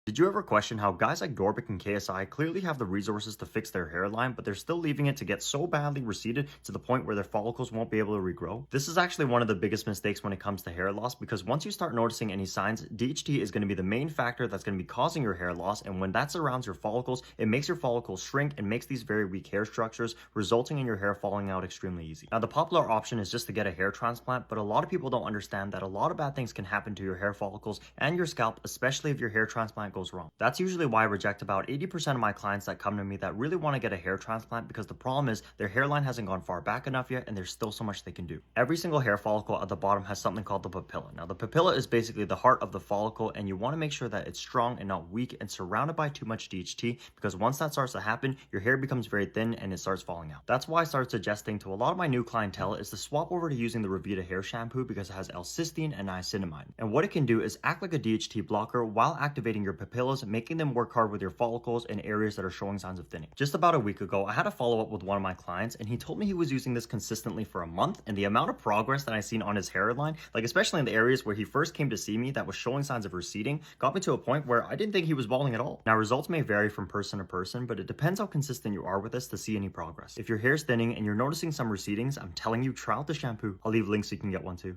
Did you ever question how guys like Dorbic and KSI clearly have the resources to fix their hairline, but they're still leaving it to get so badly receded to the point where their follicles won't be able to regrow? This is actually one of the biggest mistakes when it comes to hair loss, because once you start noticing any signs, DHT is going to be the main factor that's going to be causing your hair loss, and when that surrounds your follicles, it makes your follicles shrink and makes these very weak hair structures, resulting in your hair falling out extremely easy. Now, the popular option is just to get a hair transplant, but a lot of people don't understand that a lot of bad things can happen to your hair follicles and your scalp, especially if your hair transplant goes wrong. That's usually why I reject about 80% of my clients that come to me that really want to get a hair transplant, because the problem is their hairline hasn't gone far back enough yet and there's still so much they can do. Every single hair follicle at the bottom has something called the papilla. Now, the papilla is basically the heart of the follicle, and you want to make sure that it's strong and not weak and surrounded by too much DHT, because once that starts to happen, your hair becomes very thin and it starts falling out. That's why I started suggesting to a lot of my new clientele is to swap over to using the Revita hair shampoo, because it has L-cysteine and niacinamide. And what it can do is act like a DHT blocker while activating your papillas, making them work hard with your follicles in areas that are showing signs of thinning. Just about a week ago, I had a follow-up with one of my clients, and he told me he was using this consistently for a month, and the amount of progress that I seen on his hairline, like especially in the areas where he first came to see me that was showing signs of receding, got me to a point where I didn't think he was balding at all. Now, results may vary from person to person, but it depends how consistent you are with this to see any progress. If your hair's thinning and you're noticing some recedings, I'm telling you, try out the shampoo. I'll leave links so you can get one too.